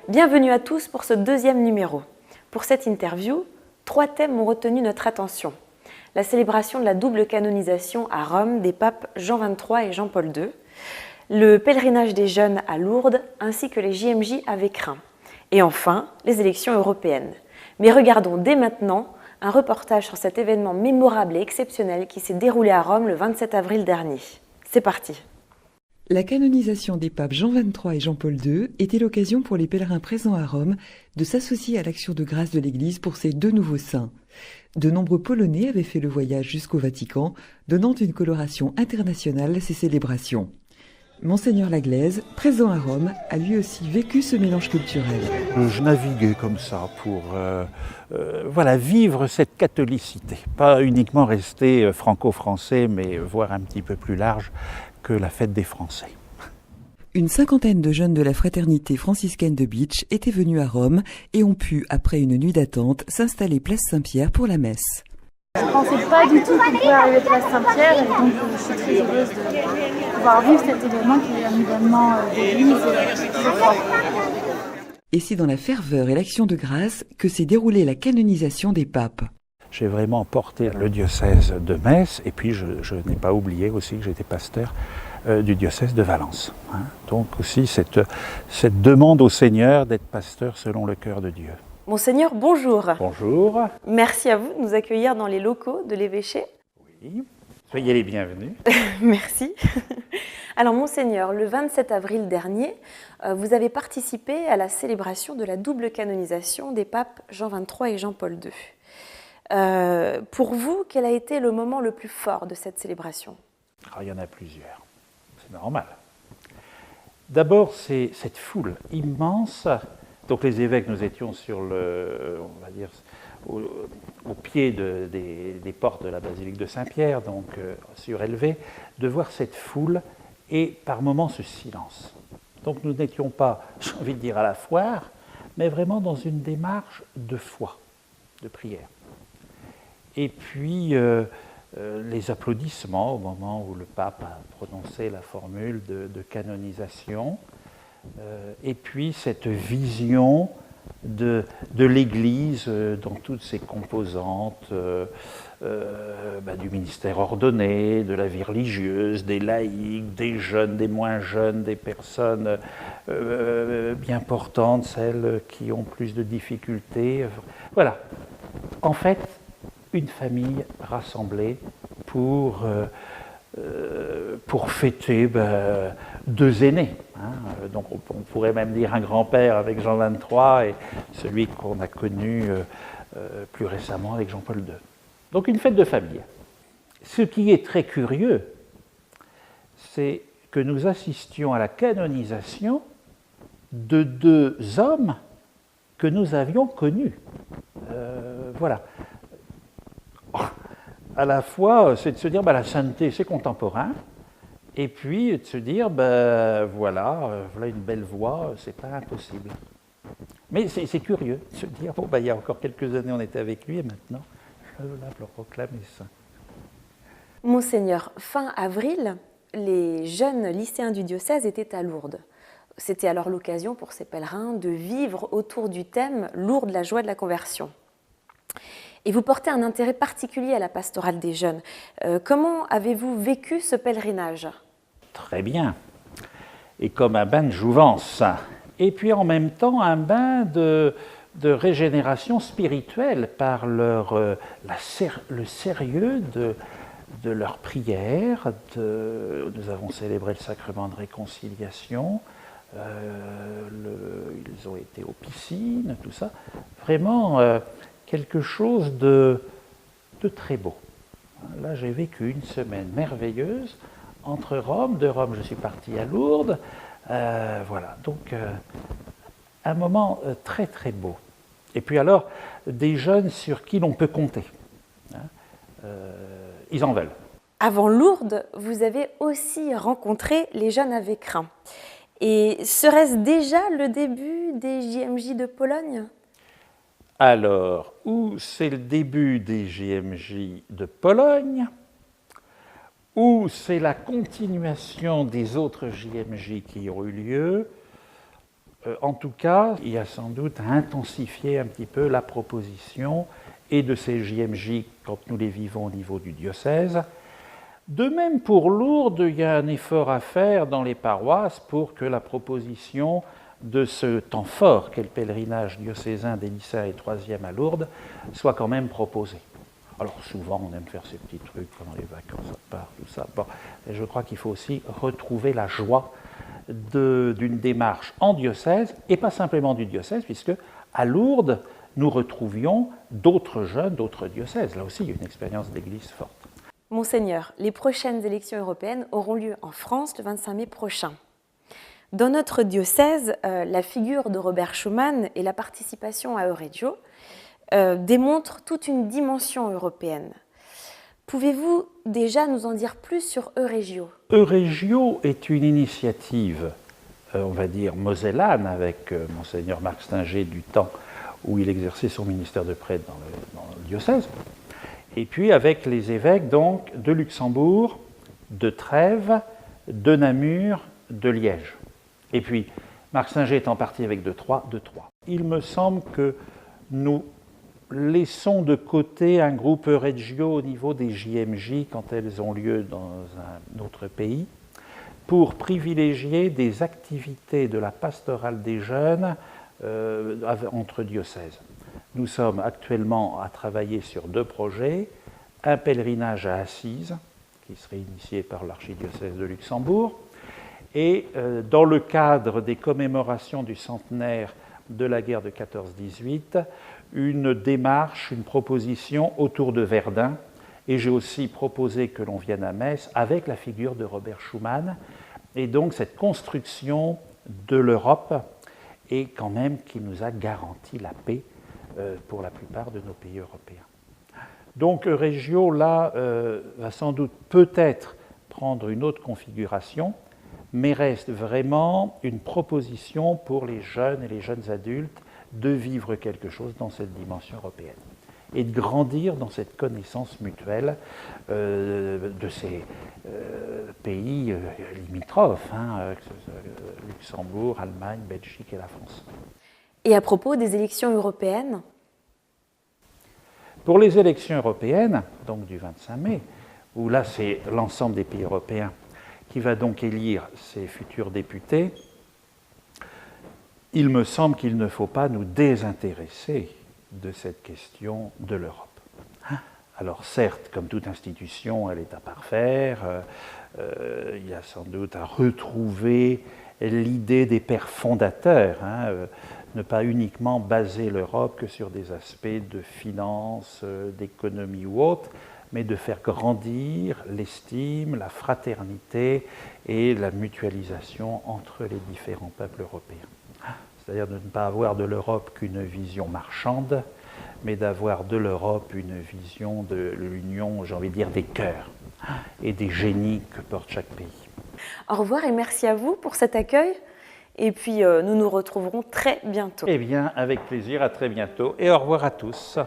Bienvenue à tous pour ce deuxième numéro. Pour cette interview, 3 thèmes ont retenu notre attention. La célébration de la double canonisation à Rome des papes Jean XXIII et Jean-Paul II, le pèlerinage des jeunes à Lourdes ainsi que les JMJ à Vécrin. Et enfin, les élections européennes. Mais regardons dès maintenant un reportage sur cet événement mémorable et exceptionnel qui s'est déroulé à Rome le 27 avril dernier. C'est parti. La canonisation des papes Jean XXIII et Jean-Paul II était l'occasion pour les pèlerins présents à Rome de s'associer à l'action de grâce de l'Église pour ces 2 nouveaux saints. De nombreux Polonais avaient fait le voyage jusqu'au Vatican, donnant une coloration internationale à ces célébrations. Monseigneur Laglaise, présent à Rome, a lui aussi vécu ce mélange culturel. Je naviguais comme ça pour vivre cette catholicité, pas uniquement rester franco-français, mais voir un petit peu plus large que la fête des Français. Une 50aine de jeunes de la fraternité franciscaine de Beach étaient venus à Rome et ont pu, après une nuit d'attente, s'installer place Saint-Pierre pour la messe. Je ne pensais pas du tout qu'on pouvait arriver place Saint-Pierre et donc je suis très heureuse de pouvoir vivre cet événement qui est un événement d'église très fort. Et c'est dans la ferveur et l'action de grâce que s'est déroulée la canonisation des papes. J'ai vraiment porté le diocèse de Metz et puis je n'ai pas oublié aussi que j'étais pasteur du diocèse de Valence. Donc aussi cette demande au Seigneur d'être pasteur selon le cœur de Dieu. Monseigneur, bonjour. Bonjour. Merci à vous de nous accueillir dans les locaux de l'évêché. Oui, soyez les bienvenus. Merci. Alors Monseigneur, le 27 avril dernier, vous avez participé à la célébration de la double canonisation des papes Jean XXIII et Jean-Paul II. Pour vous, quel a été le moment le plus fort de cette célébration ? Il y en a plusieurs, c'est normal. D'abord, c'est cette foule immense. Donc les évêques, nous étions sur au pied des portes de la basilique de Saint-Pierre, donc surélevé, de voir cette foule et par moments ce silence. Donc nous n'étions pas, j'ai envie de dire, à la foire, mais vraiment dans une démarche de foi, de prière. Et puis les applaudissements au moment où le pape a prononcé la formule de canonisation, et puis cette vision de l'Église dans toutes ses composantes, du ministère ordonné, de la vie religieuse, des laïcs, des jeunes, des moins jeunes, des personnes bien portantes, celles qui ont plus de difficultés. Voilà. En fait, une famille rassemblée pour fêter 2 aînés. Donc on pourrait même dire un grand-père avec Jean XXIII et celui qu'on a connu plus récemment avec Jean-Paul II. Donc une fête de famille. Ce qui est très curieux, c'est que nous assistions à la canonisation de 2 hommes que nous avions connus. Voilà. À la fois, c'est de se dire, la sainteté, c'est contemporain, et puis de se dire, voilà une belle voie, c'est pas impossible. Mais c'est curieux de se dire, il y a encore quelques années, on était avec lui, et maintenant, je le proclame saint. Monseigneur, fin avril, les jeunes lycéens du diocèse étaient à Lourdes. C'était alors l'occasion pour ces pèlerins de vivre autour du thème « Lourdes, la joie de la conversion ». Et vous portez un intérêt particulier à la pastorale des jeunes. Comment avez-vous vécu ce pèlerinage ? Très bien. Et comme un bain de jouvence. Et puis en même temps, un bain de régénération spirituelle par le sérieux de leur prière. Nous avons célébré le sacrement de réconciliation. Ils ont été aux piscines, tout ça. Vraiment quelque chose de très beau. Là, j'ai vécu une semaine merveilleuse entre Rome. De Rome, je suis parti à Lourdes. Donc un moment très très beau. Et puis alors, des jeunes sur qui l'on peut compter. Ils en veulent. Avant Lourdes, vous avez aussi rencontré les jeunes à Vécrin. Et serait-ce déjà le début des JMJ de Pologne ? Alors, ou c'est le début des JMJ de Pologne, ou c'est la continuation des autres JMJ qui ont eu lieu, En tout cas, il y a sans doute à intensifier un petit peu la proposition et de ces JMJ quand nous les vivons au niveau du diocèse. De même pour Lourdes, il y a un effort à faire dans les paroisses pour que la proposition de ce temps fort qu'est le pèlerinage diocésain des lycéens et 3e à Lourdes soit quand même proposée. Alors souvent on aime faire ces petits trucs pendant les vacances, ça part, tout ça. Bon, et je crois qu'il faut aussi retrouver la joie d'une démarche en diocèse, et pas simplement du diocèse, puisque à Lourdes, nous retrouvions d'autres jeunes, d'autres diocèses. Là aussi, il y a une expérience d'église forte. Monseigneur, les prochaines élections européennes auront lieu en France le 25 mai prochain. Dans notre diocèse, la figure de Robert Schuman et la participation à Euregio démontrent toute une dimension européenne. Pouvez-vous déjà nous en dire plus sur Euregio ? Euregio est une initiative, on va dire, mosellane, avec Monseigneur Marc Stinger du temps où il exerçait son ministère de prêtre dans le diocèse, et puis avec les évêques donc, de Luxembourg, de Trèves, de Namur, de Liège. Et puis, Marc Stinger étant parti avec de Troyes. Il me semble que nous laissons de côté un groupe Euregio au niveau des JMJ quand elles ont lieu dans un autre pays, pour privilégier des activités de la pastorale des jeunes entre diocèses. Nous sommes actuellement à travailler sur 2 projets, un pèlerinage à Assise, qui serait initié par l'archidiocèse de Luxembourg, et dans le cadre des commémorations du centenaire de la guerre de 14-18, une démarche, une proposition autour de Verdun. Et j'ai aussi proposé que l'on vienne à Metz avec la figure de Robert Schuman. Et donc cette construction de l'Europe et quand même qui nous a garanti la paix pour la plupart de nos pays européens. Donc Euregio, là, va sans doute peut-être prendre une autre configuration, mais reste vraiment une proposition pour les jeunes et les jeunes adultes de vivre quelque chose dans cette dimension européenne et de grandir dans cette connaissance mutuelle de ces pays limitrophes, Luxembourg, Allemagne, Belgique et la France. Et à propos des élections européennes ? Pour les élections européennes, donc du 25 mai, où là c'est l'ensemble des pays européens qui va donc élire ses futurs députés, il me semble qu'il ne faut pas nous désintéresser de cette question de l'Europe. Alors certes, comme toute institution, elle est à parfaire, il y a sans doute à retrouver l'idée des pères fondateurs, ne pas uniquement baser l'Europe que sur des aspects de finance, d'économie ou autre, mais de faire grandir l'estime, la fraternité et la mutualisation entre les différents peuples européens. C'est-à-dire de ne pas avoir de l'Europe qu'une vision marchande, mais d'avoir de l'Europe une vision de l'union, j'ai envie de dire, des cœurs et des génies que porte chaque pays. Au revoir et merci à vous pour cet accueil. Et puis nous nous retrouverons très bientôt. Eh bien, avec plaisir, à très bientôt et au revoir à tous.